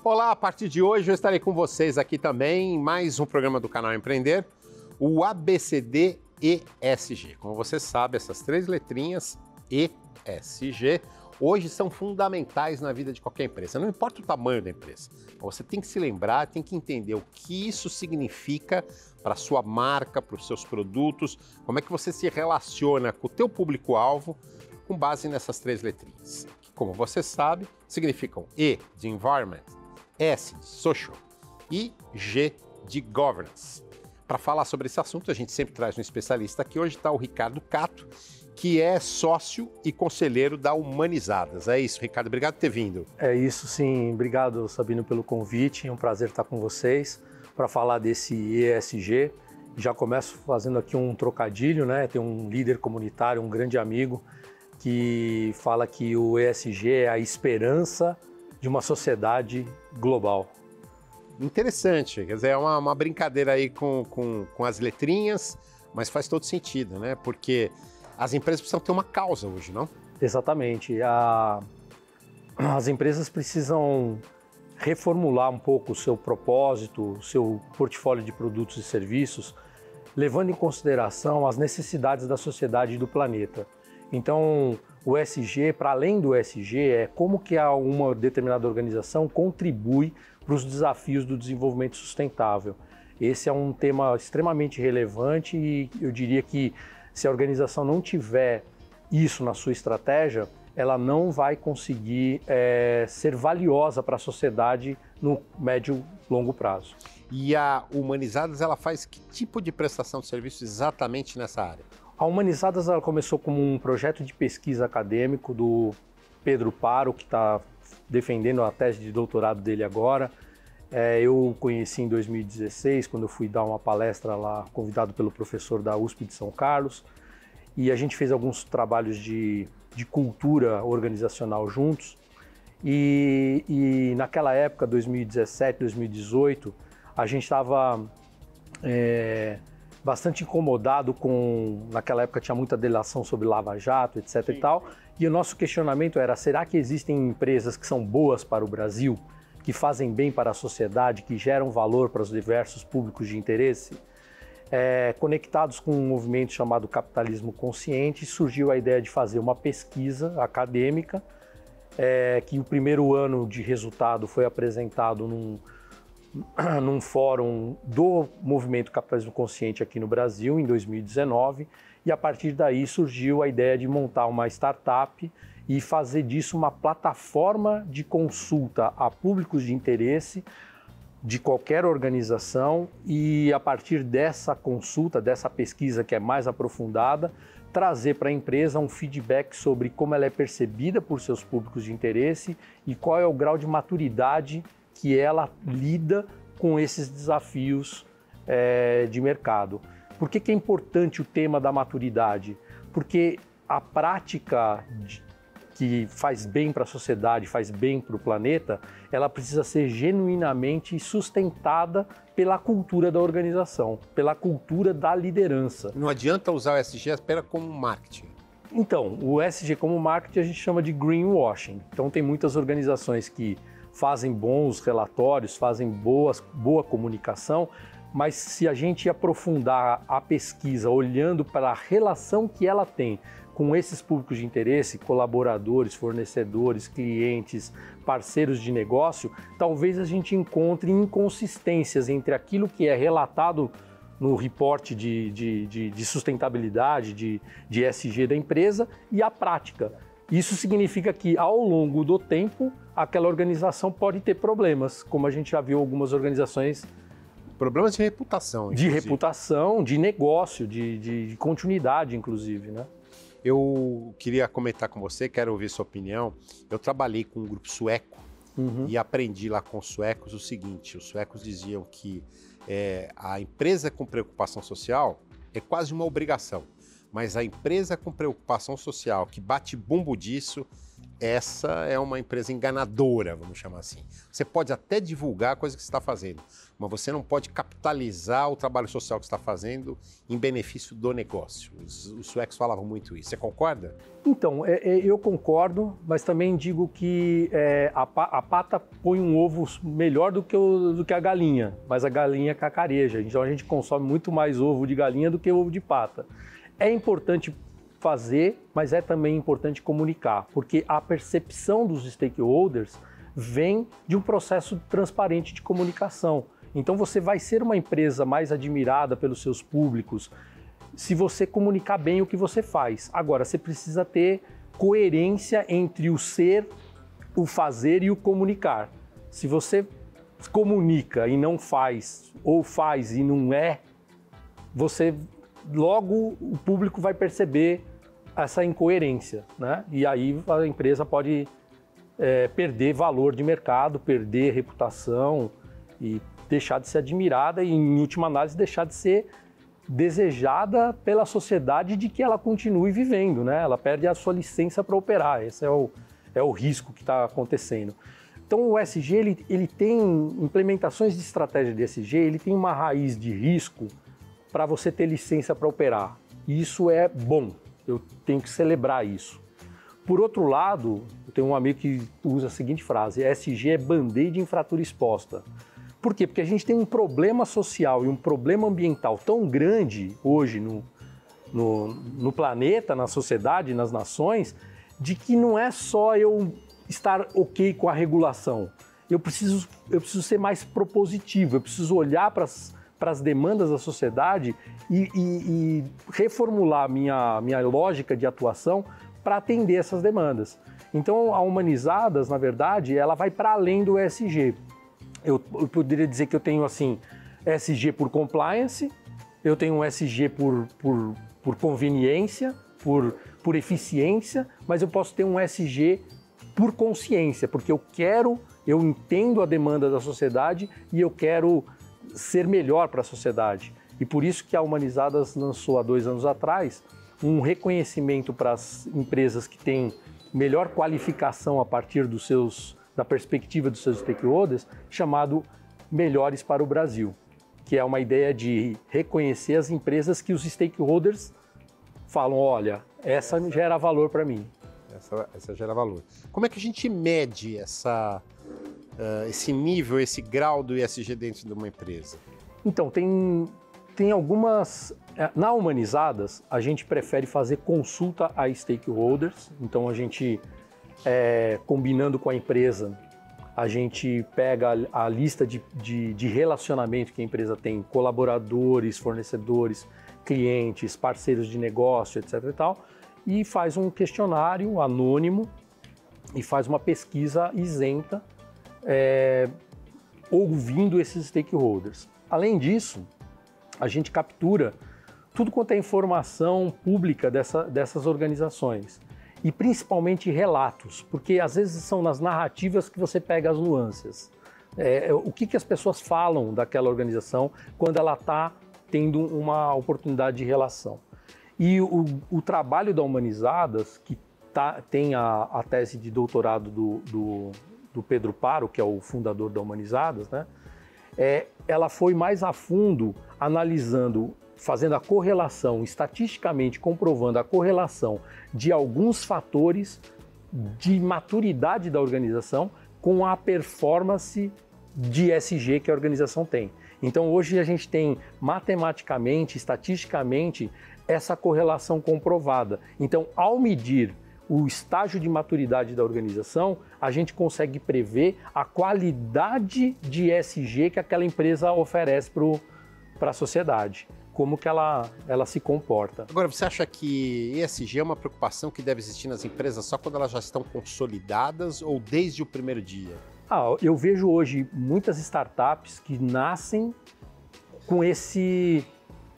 Olá, a partir de hoje eu estarei com vocês aqui também em mais um programa do canal Empreender, o ABCD ESG. Como você sabe, essas três letrinhas ESG hoje são fundamentais na vida de qualquer empresa, não importa o tamanho da empresa. Você tem que se lembrar, tem que entender o que isso significa para a sua marca, para os seus produtos, como é que você se relaciona com o teu público-alvo com base nessas três letrinhas, que, como você sabe, significam E de Environment, S de Social e G de Governance. Para falar sobre esse assunto, a gente sempre traz um especialista aqui. Hoje está o Ricardo Cato, que é sócio e conselheiro da Humanizadas. É isso, Ricardo, obrigado por ter vindo. É isso, sim. Obrigado, Sabino, pelo convite. É um prazer estar com vocês para falar desse ESG. Já começo fazendo aqui um trocadilho, né? Tem um líder comunitário, um grande amigo, que fala que o ESG é a esperança de uma sociedade global. Interessante, quer dizer, é uma brincadeira aí com as letrinhas, mas faz todo sentido, né? Porque as empresas precisam ter uma causa hoje, não? Exatamente. As empresas precisam reformular um pouco o seu propósito, o seu portfólio de produtos e serviços, levando em consideração as necessidades da sociedade e do planeta. Então, o ESG, para além do ESG, é como que uma determinada organização contribui para os desafios do desenvolvimento sustentável. Esse é um tema extremamente relevante e eu diria que se a organização não tiver isso na sua estratégia, ela não vai conseguir ser valiosa para a sociedade no médio e longo prazo. E a Humanizadas, ela faz que tipo de prestação de serviço exatamente nessa área? A Humanizadas ela começou como um projeto de pesquisa acadêmico do Pedro Paro, que está defendendo a tese de doutorado dele agora. Eu conheci em 2016, quando eu fui dar uma palestra lá, convidado pelo professor da USP de São Carlos, e a gente fez alguns trabalhos de cultura organizacional juntos. E naquela época, 2017, 2018, a gente estava bastante incomodado com... Naquela época tinha muita delação sobre Lava Jato, etc. e tal. E o nosso questionamento era, será que existem empresas que são boas para o Brasil, que fazem bem para a sociedade, que geram valor para os diversos públicos de interesse? Conectados com um movimento chamado Capitalismo Consciente, surgiu a ideia de fazer uma pesquisa acadêmica, que o primeiro ano de resultado foi apresentado num fórum do movimento Capitalismo Consciente aqui no Brasil, em 2019, e a partir daí surgiu a ideia de montar uma startup e fazer disso uma plataforma de consulta a públicos de interesse de qualquer organização e, a partir dessa consulta, dessa pesquisa que é mais aprofundada, trazer para a empresa um feedback sobre como ela é percebida por seus públicos de interesse e qual é o grau de maturidade que ela lida com esses desafios de mercado. Por que é importante o tema da maturidade? Porque a prática que faz bem para a sociedade, faz bem para o planeta, ela precisa ser genuinamente sustentada pela cultura da organização, pela cultura da liderança. Não adianta usar o ESG apenas como marketing. Então, o ESG como marketing a gente chama de greenwashing. Então tem muitas organizações que fazem bons relatórios, fazem boa comunicação, mas se a gente aprofundar a pesquisa olhando para a relação que ela tem com esses públicos de interesse, colaboradores, fornecedores, clientes, parceiros de negócio, talvez a gente encontre inconsistências entre aquilo que é relatado no reporte de sustentabilidade, de ESG da empresa e a prática. Isso significa que, ao longo do tempo, aquela organização pode ter problemas, como a gente já viu algumas organizações. Problemas de reputação. De reputação, de negócio, de continuidade, inclusive, né? Eu queria comentar com você, quero ouvir sua opinião. Eu trabalhei com um grupo sueco e aprendi lá com os suecos o seguinte: os suecos diziam que a empresa com preocupação social é quase uma obrigação, mas a empresa com preocupação social que bate bumbo disso essa é uma empresa enganadora, vamos chamar assim. Você pode até divulgar a coisa que você está fazendo, mas você não pode capitalizar o trabalho social que você está fazendo em benefício do negócio. Os suecos falavam muito isso. Você concorda? Então, eu concordo, mas também digo que a pata põe um ovo melhor do que a galinha, mas a galinha cacareja. Então a gente consome muito mais ovo de galinha do que ovo de pata. É importante fazer, mas é também importante comunicar, porque a percepção dos stakeholders vem de um processo transparente de comunicação. Então você vai ser uma empresa mais admirada pelos seus públicos se você comunicar bem o que você faz. Agora, você precisa ter coerência entre o ser, o fazer e o comunicar. Se você comunica e não faz, ou faz e não é, logo o público vai perceber essa incoerência, né? E aí a empresa pode perder valor de mercado, perder reputação e deixar de ser admirada e, em última análise, deixar de ser desejada pela sociedade de que ela continue vivendo, né? Ela perde a sua licença para operar. Esse é o risco que está acontecendo. Então o ESG ele tem implementações de estratégia de ESG, ele tem uma raiz de risco para você ter licença para operar. E isso é bom. Eu tenho que celebrar isso. Por outro lado, eu tenho um amigo que usa a seguinte frase: ESG é band-aid em fratura exposta. Por quê? Porque a gente tem um problema social e um problema ambiental tão grande hoje no planeta, na sociedade, nas nações, de que não é só eu estar ok com a regulação. Eu preciso ser mais propositivo, eu preciso olhar para as demandas da sociedade e reformular minha lógica de atuação para atender essas demandas. Então, a Humanizadas, na verdade, ela vai para além do ESG. Eu poderia dizer que eu tenho, assim, ESG por compliance, eu tenho um ESG por conveniência, por eficiência, mas eu posso ter um ESG por consciência, porque eu entendo a demanda da sociedade e eu quero ser melhor para a sociedade. E por isso que a Humanizadas lançou há 2 anos atrás um reconhecimento para as empresas que têm melhor qualificação a partir da perspectiva dos seus stakeholders, chamado Melhores para o Brasil, que é uma ideia de reconhecer as empresas que os stakeholders falam: olha, essa gera valor para mim. Essa gera valor. Como é que a gente mede esse nível, esse grau do ESG dentro de uma empresa? Então, tem algumas... Na Humanizadas, a gente prefere fazer consulta a stakeholders. Então, a gente, combinando com a empresa, a gente pega a lista de relacionamento que a empresa tem, colaboradores, fornecedores, clientes, parceiros de negócio, etc. e tal, e faz um questionário anônimo e faz uma pesquisa isenta, ouvindo esses stakeholders. Além disso, a gente captura tudo quanto é informação pública dessas organizações e principalmente relatos, porque às vezes são nas narrativas que você pega as nuances. O que as pessoas falam daquela organização quando ela está tendo uma oportunidade de relação. E o trabalho da Humanizadas, que tem a tese de doutorado do Pedro Paro, que é o fundador da Humanizadas, né? Ela foi mais a fundo analisando, fazendo a correlação, estatisticamente comprovando a correlação de alguns fatores de maturidade da organização com a performance de ESG que a organização tem. Então hoje a gente tem matematicamente, estatisticamente, essa correlação comprovada. Então, ao medir o estágio de maturidade da organização, a gente consegue prever a qualidade de ESG que aquela empresa oferece para a sociedade, como que ela se comporta. Agora, você acha que ESG é uma preocupação que deve existir nas empresas só quando elas já estão consolidadas ou desde o primeiro dia? Eu vejo hoje muitas startups que nascem com esse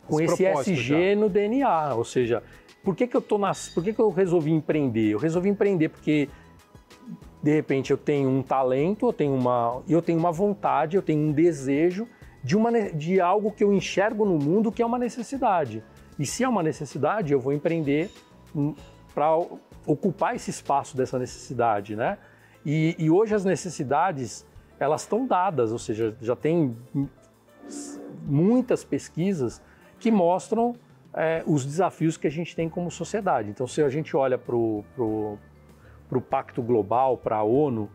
ESG no DNA, ou seja, por que eu resolvi empreender? Eu resolvi empreender porque, de repente, eu tenho um talento, eu tenho uma vontade, eu tenho um desejo de algo que eu enxergo no mundo que é uma necessidade. E se é uma necessidade, eu vou empreender ocupar esse espaço dessa necessidade, né? E hoje as necessidades, elas estão dadas, ou seja, já tem muitas pesquisas que mostram os desafios que a gente tem como sociedade. Então, se a gente olha para o Pacto Global, para a ONU,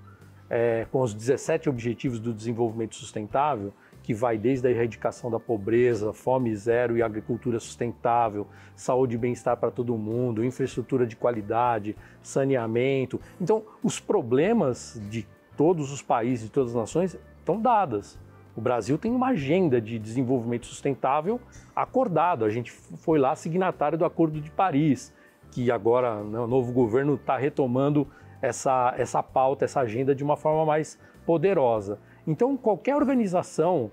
com os 17 Objetivos do Desenvolvimento Sustentável, que vai desde a erradicação da pobreza, fome zero e agricultura sustentável, saúde e bem-estar para todo mundo, infraestrutura de qualidade, saneamento. Então, os problemas de todos os países, de todas as nações, estão dadas. O Brasil tem uma agenda de desenvolvimento sustentável acordado. A gente foi lá signatário do Acordo de Paris, que agora o novo governo está retomando essa pauta, essa agenda de uma forma mais poderosa. Então, qualquer organização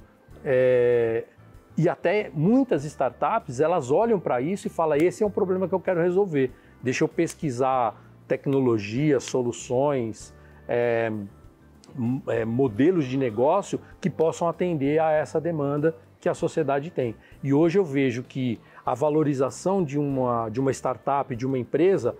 e até muitas startups, elas olham para isso e falam, esse é um problema que eu quero resolver. Deixa eu pesquisar tecnologias, soluções, modelos de negócio que possam atender a essa demanda que a sociedade tem. E hoje eu vejo que a valorização de uma startup, de uma empresa,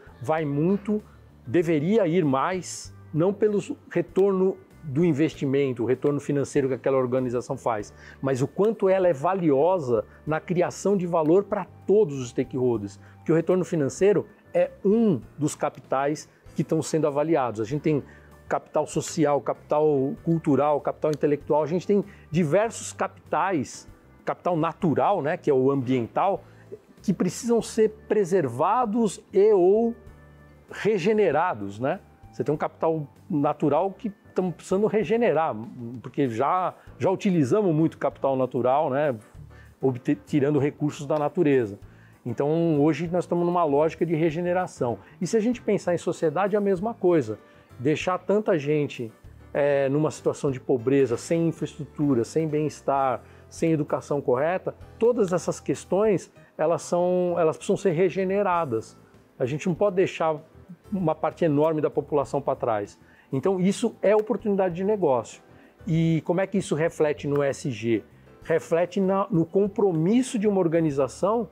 deveria ir mais, não pelo retorno do investimento, o retorno financeiro que aquela organização faz, mas o quanto ela é valiosa na criação de valor para todos os stakeholders. Porque o retorno financeiro é um dos capitais que estão sendo avaliados. A gente tem capital social, capital cultural, capital intelectual, a gente tem diversos capitais, capital natural, né, que é o ambiental, que precisam ser preservados e ou regenerados, né? Você tem um capital natural que estamos precisando regenerar, porque já utilizamos muito capital natural, né, tirando recursos da natureza. Então, hoje nós estamos numa lógica de regeneração. E se a gente pensar em sociedade, é a mesma coisa. Deixar tanta gente numa situação de pobreza, sem infraestrutura, sem bem-estar, sem educação correta, todas essas questões, elas precisam ser regeneradas. A gente não pode deixar uma parte enorme da população para trás. Então, isso é oportunidade de negócio. E como é que isso reflete no ESG? Reflete no compromisso de uma organização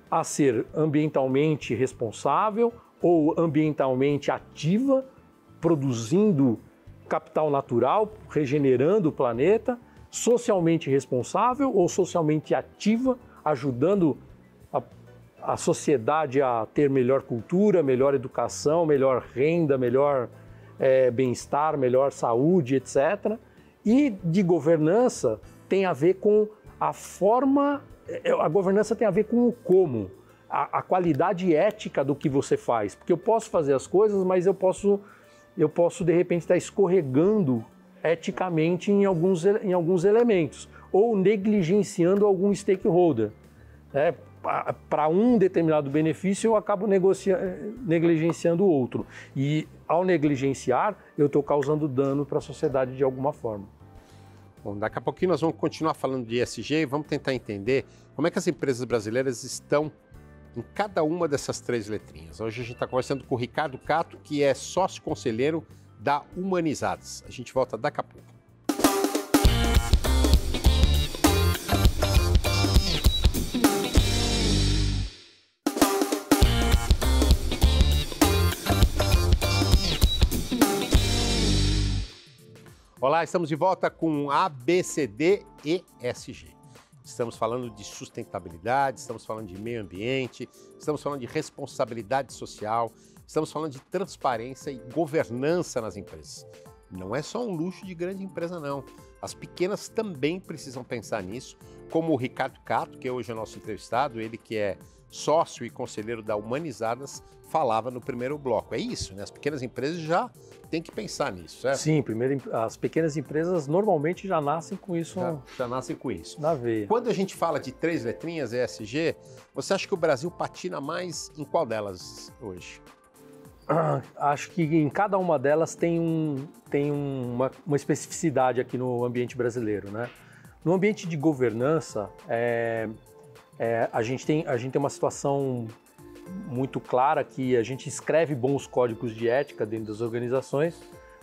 a ser ambientalmente responsável ou ambientalmente ativa, produzindo capital natural, regenerando o planeta, socialmente responsável ou socialmente ativa, ajudando a sociedade a ter melhor cultura, melhor educação, melhor renda, melhor bem-estar, melhor saúde, etc. E de governança tem a ver com a forma, a governança tem a ver com o como, a qualidade ética do que você faz. Porque eu posso fazer as coisas, mas eu posso de repente estar escorregando eticamente em alguns elementos, ou negligenciando algum stakeholder. Para um determinado benefício, eu acabo negligenciando o outro. E ao negligenciar, eu estou causando dano para a sociedade de alguma forma. Bom, daqui a pouquinho nós vamos continuar falando de ESG e vamos tentar entender como é que as empresas brasileiras estão em cada uma dessas três letrinhas. Hoje a gente está conversando com o Ricardo Catto, que é sócio conselheiro da Humanizadas. A gente volta daqui a pouco. Olá, estamos de volta com ABCD ESG. Estamos falando de sustentabilidade, estamos falando de meio ambiente, estamos falando de responsabilidade social, estamos falando de transparência e governança nas empresas. Não é só um luxo de grande empresa, não. As pequenas também precisam pensar nisso, como o Ricardo Catto, que hoje é nosso entrevistado, ele que é sócio e conselheiro da Humanizadas, falava no primeiro bloco. É isso, né? As pequenas empresas já têm que pensar nisso, certo? Sim, as pequenas empresas normalmente já nascem com isso. Já nascem com isso. Na veia. Quando a gente fala de três letrinhas, ESG, você acha que o Brasil patina mais em qual delas hoje? Acho que em cada uma delas tem uma especificidade aqui no ambiente brasileiro, né? No ambiente de governança, a gente tem uma situação muito clara que a gente escreve bons códigos de ética dentro das organizações,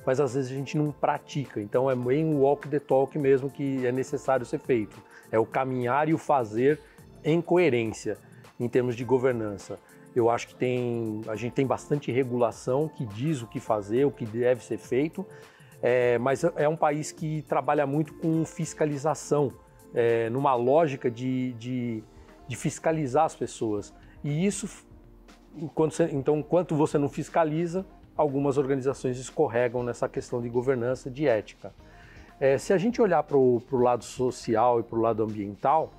mas às vezes a gente não pratica. Então é bem o walk the talk mesmo que é necessário ser feito. É o caminhar e o fazer em coerência em termos de governança. Eu acho que a gente tem bastante regulação que diz o que fazer, o que deve ser feito, mas é um país que trabalha muito com fiscalização, numa lógica de fiscalizar as pessoas. E isso, enquanto você não fiscaliza, algumas organizações escorregam nessa questão de governança, de ética. Se a gente olhar para o lado social e para o lado ambiental,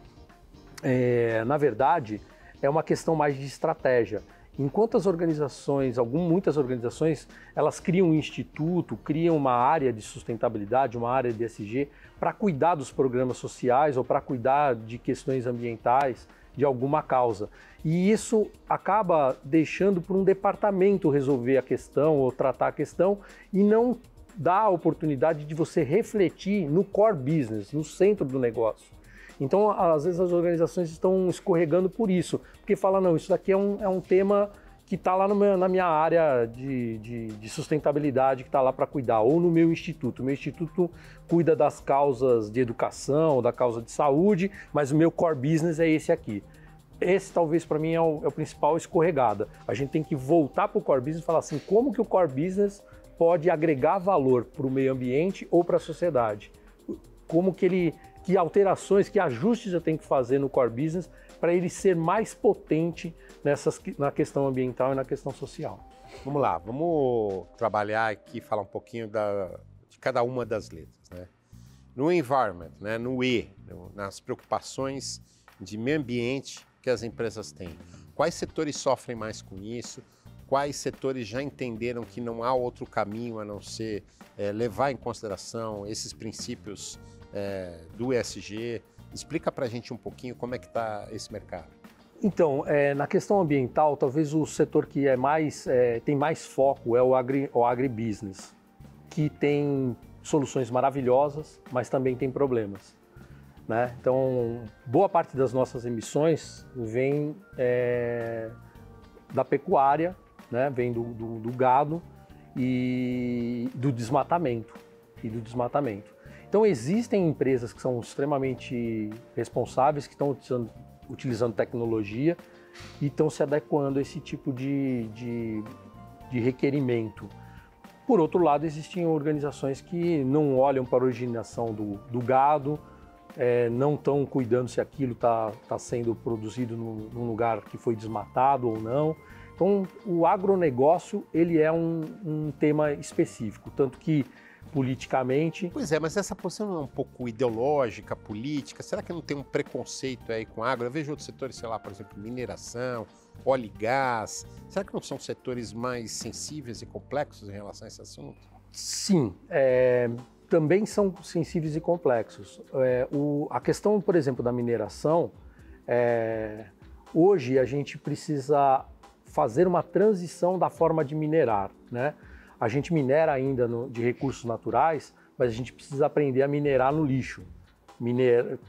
na verdade, é uma questão mais de estratégia. Enquanto as organizações, muitas organizações, elas criam um instituto, criam uma área de sustentabilidade, uma área de ESG, para cuidar dos programas sociais ou para cuidar de questões ambientais, de alguma causa. E isso acaba deixando para um departamento resolver a questão ou tratar a questão e não dá a oportunidade de você refletir no core business, no centro do negócio. Então, às vezes, as organizações estão escorregando por isso, porque falam, não, isso daqui é um tema que está lá na minha área de sustentabilidade, que está lá para cuidar, ou no meu instituto. O meu instituto cuida das causas de educação, da causa de saúde, mas o meu core business é esse aqui. Esse, talvez, para mim, é o principal escorregada. A gente tem que voltar para o core business e falar assim, como que o core business pode agregar valor para o meio ambiente ou para a sociedade? Como que alterações, que ajustes eu tenho que fazer no core business para ele ser mais potente na questão ambiental e na questão social. Vamos lá, vamos trabalhar aqui, falar um pouquinho de cada uma das letras, né? No environment, né? No E, nas preocupações de meio ambiente que as empresas têm. Quais setores sofrem mais com isso? Quais setores já entenderam que não há outro caminho a não ser levar em consideração esses princípios do ESG? Explica para a gente um pouquinho como é que está esse mercado. Então, na questão ambiental, talvez o setor que tem mais foco é o agribusiness, que tem soluções maravilhosas, mas também tem problemas, né? Então, boa parte das nossas emissões vem da pecuária, né? Vem do gado e do desmatamento. Então, existem empresas que são extremamente responsáveis, que estão utilizando tecnologia e estão se adequando a esse tipo de requerimento. Por outro lado, existem organizações que não olham para a originação do gado, não estão cuidando se aquilo está sendo produzido num lugar que foi desmatado ou não. Então, o agronegócio ele é um tema específico, tanto que politicamente... Pois é, mas essa posição não é um pouco ideológica, política? Será que não tem um preconceito aí com a agro? Eu vejo outros setores, sei lá, por exemplo, mineração, óleo e gás. Será que não são setores mais sensíveis e complexos em relação a esse assunto? Sim, também são sensíveis e complexos. A questão, por exemplo, da mineração, hoje a gente precisa fazer uma transição da forma de minerar, né? A gente minera ainda de recursos naturais, mas a gente precisa aprender a minerar no lixo.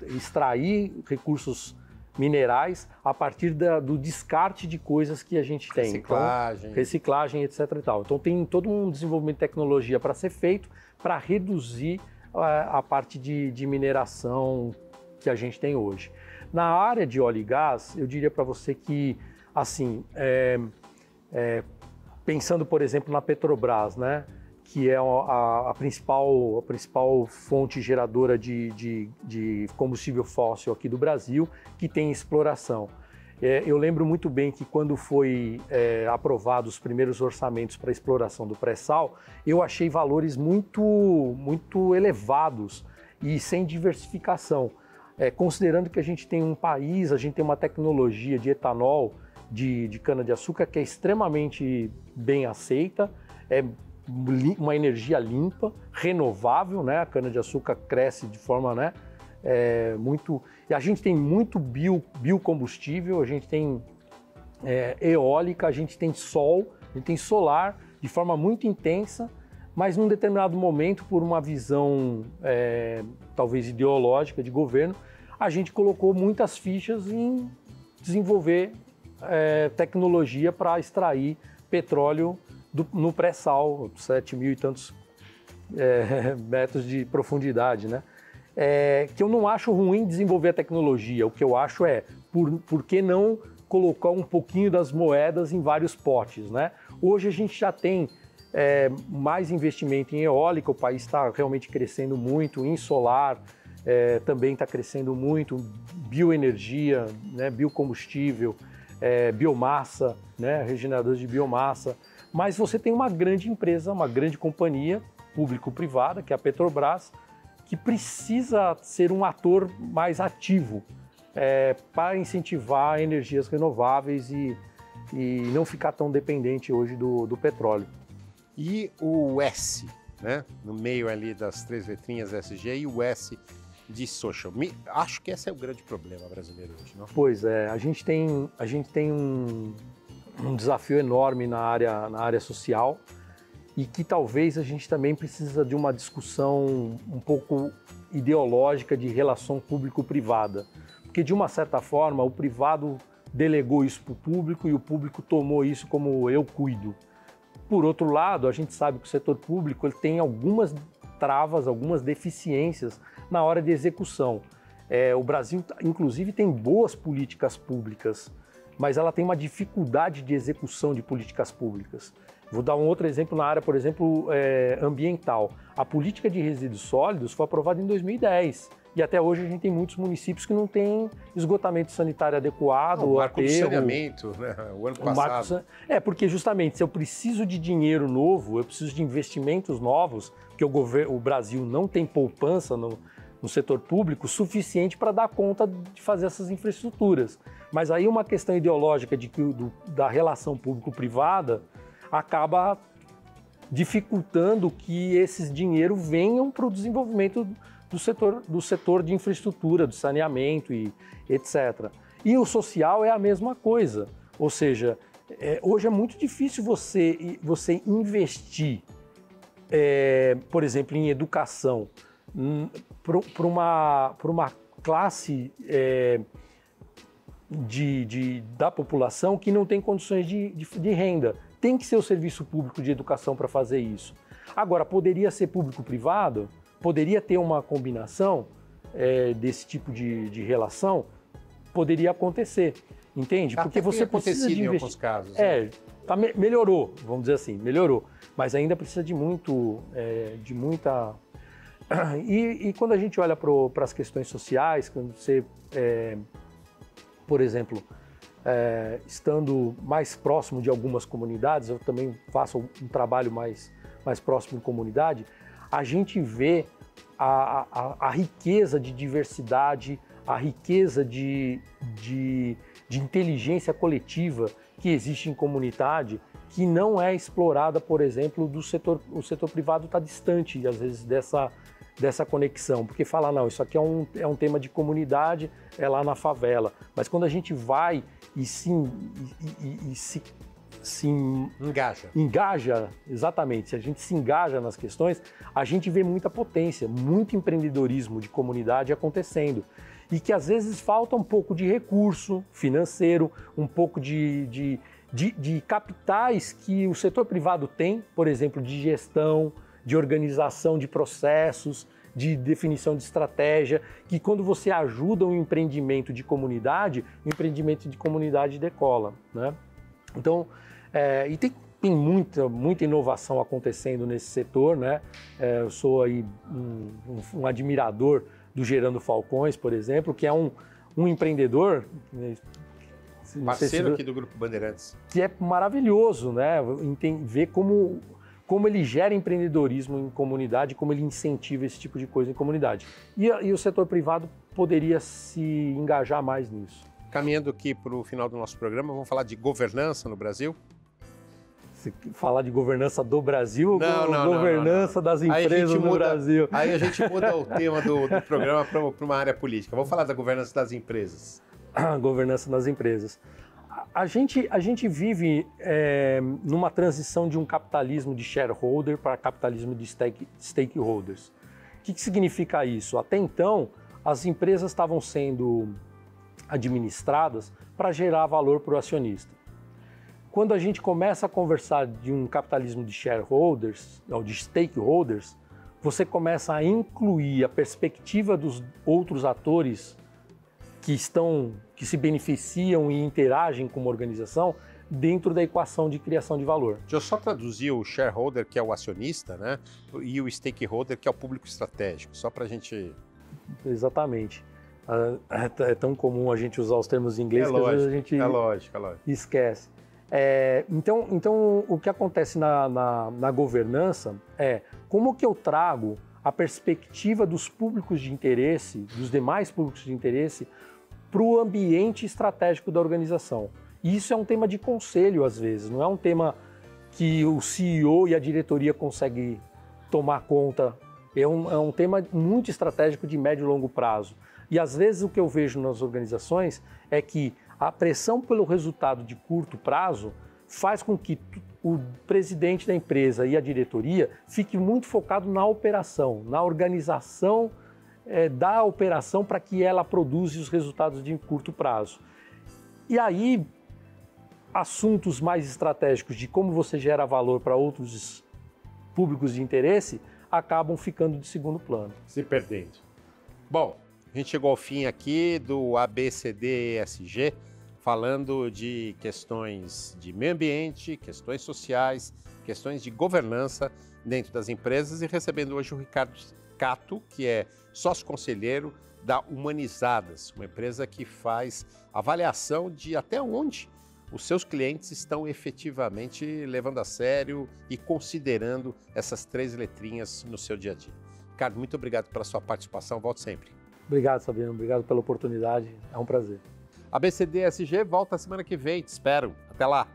Extrair recursos minerais a partir do descarte de coisas que a gente tem. Reciclagem. Então, reciclagem, etc. e tal. Então tem todo um desenvolvimento de tecnologia para ser feito para reduzir a parte de mineração que a gente tem hoje. Na área de óleo e gás, eu diria para você que, assim, pensando, por exemplo, na Petrobras, né, que é a principal fonte geradora de combustível fóssil aqui do Brasil, que tem exploração. Eu lembro muito bem que quando foi aprovados os primeiros orçamentos para a exploração do pré-sal, eu achei valores muito, muito elevados e sem diversificação. Considerando que a gente tem um país, a gente tem uma tecnologia de etanol, de cana-de-açúcar que é extremamente bem aceita, é uma energia limpa, renovável, né? A cana-de-açúcar cresce de forma, né, muito... E a gente tem muito biocombustível, a gente tem eólica, a gente tem sol, a gente tem solar de forma muito intensa, mas num determinado momento, por uma visão talvez ideológica de governo, a gente colocou muitas fichas em desenvolver tecnologia para extrair petróleo no pré-sal, 7.000 e tantos metros de profundidade, né? Que eu não acho ruim desenvolver a tecnologia, o que eu acho por que não colocar um pouquinho das moedas em vários potes, né? Hoje a gente já tem mais investimento em eólica, o país está realmente crescendo muito, em solar também está crescendo muito, bioenergia, né, biocombustível, biomassa, né, regeneradores de biomassa. Mas você tem uma grande empresa, uma grande companhia público-privada, que é a Petrobras, que precisa ser um ator mais ativo para incentivar energias renováveis e não ficar tão dependente hoje do petróleo. E o S, né? No meio ali das 3 letrinhas SG e o S de social. Acho que esse é o grande problema brasileiro hoje, não? Pois é, a gente tem um desafio enorme na área social e que talvez a gente também precisa de uma discussão um pouco ideológica de relação público-privada. Porque, de uma certa forma, o privado delegou isso para o público e o público tomou isso como eu cuido. Por outro lado, a gente sabe que o setor público ele tem algumas travas, algumas deficiências na hora de execução. O Brasil, inclusive, tem boas políticas públicas, mas ela tem uma dificuldade de execução de políticas públicas. Vou dar um outro exemplo na área, por exemplo, ambiental. A política de resíduos sólidos foi aprovada em 2010 e até hoje a gente tem muitos municípios que não têm esgotamento sanitário adequado. O marco do saneamento, né? O ano passado. Porque justamente se eu preciso de dinheiro novo, eu preciso de investimentos novos, porque o Brasil não tem poupança no setor público suficiente para dar conta de fazer essas infraestruturas. Mas aí uma questão ideológica da relação público-privada acaba dificultando que esses dinheiros venham para o desenvolvimento do setor de infraestrutura, do saneamento e etc. E o social é a mesma coisa, ou seja, hoje é muito difícil você investir, por exemplo, em educação para uma classe da população que não tem condições de renda. Tem que ser o serviço público de educação para fazer isso. Agora, poderia ser público-privado? Poderia ter uma combinação desse tipo de relação? Poderia acontecer, entende? Porque você precisa de investir. Em alguns casos. Melhorou, vamos dizer assim, melhorou. Mas ainda precisa de muita... E quando a gente olha para as questões sociais, quando você, por exemplo, estando mais próximo de algumas comunidades, eu também faço um trabalho mais próximo de comunidade, a gente vê a riqueza de diversidade, a riqueza de inteligência coletiva que existe em comunidade, que não é explorada, por exemplo, o setor privado está distante, às vezes, dessa conexão, porque fala, não, isso aqui é um tema de comunidade, é lá na favela. Mas quando a gente vai e se engaja, exatamente, se a gente se engaja nas questões, a gente vê muita potência, muito empreendedorismo de comunidade acontecendo. E que às vezes falta um pouco de recurso financeiro, um pouco de capitais que o setor privado tem, por exemplo, de gestão, de organização de processos, de definição de estratégia, que quando você ajuda um empreendimento de comunidade, o empreendimento de comunidade decola, né? Então, e tem muita inovação acontecendo nesse setor, né? Eu sou aí um admirador do Gerando Falcões, por exemplo, que é um empreendedor... Parceiro aqui do Grupo Bandeirantes. Que é maravilhoso, né? Ver como ele gera empreendedorismo em comunidade, como ele incentiva esse tipo de coisa em comunidade. E o setor privado poderia se engajar mais nisso. Caminhando aqui para o final do nosso programa, vamos falar de governança no Brasil? Você falar de governança do Brasil ou governança das empresas no Brasil? Aí a gente muda o tema do programa para uma área política. Vamos falar da governança das empresas. Governança das empresas. A gente vive numa transição de um capitalismo de shareholder para capitalismo de stakeholders. O que significa isso? Até então, as empresas estavam sendo administradas para gerar valor para o acionista. Quando a gente começa a conversar de um capitalismo de shareholders, ou de stakeholders, você começa a incluir a perspectiva dos outros atores que se beneficiam e interagem com uma organização dentro da equação de criação de valor. Deixa eu só traduzir o shareholder, que é o acionista, né? E o stakeholder, que é o público estratégico, só para a gente... Exatamente. É tão comum a gente usar os termos em inglês que às vezes a gente esquece. Então, o que acontece na governança é como que eu trago a perspectiva dos públicos de interesse, dos demais públicos de interesse, para o ambiente estratégico da organização. E isso é um tema de conselho, às vezes, não é um tema que o CEO e a diretoria conseguem tomar conta. É um tema muito estratégico de médio e longo prazo. E, às vezes, o que eu vejo nas organizações é que a pressão pelo resultado de curto prazo faz com que o presidente da empresa e a diretoria fiquem muito focados na operação, na organização da operação para que ela produza os resultados de curto prazo. E aí, assuntos mais estratégicos de como você gera valor para outros públicos de interesse acabam ficando de segundo plano. Se perdendo. Bom, a gente chegou ao fim aqui do ABCD ESG, falando de questões de meio ambiente, questões sociais, questões de governança dentro das empresas e recebendo hoje o Ricardo Cato, que é sócio-conselheiro da Humanizadas, uma empresa que faz avaliação de até onde os seus clientes estão efetivamente levando a sério e considerando essas 3 letrinhas no seu dia a dia. Ricardo, muito obrigado pela sua participação, volte sempre. Obrigado, Sabino, obrigado pela oportunidade, é um prazer. A ABCD ESG volta semana que vem, te espero. Até lá!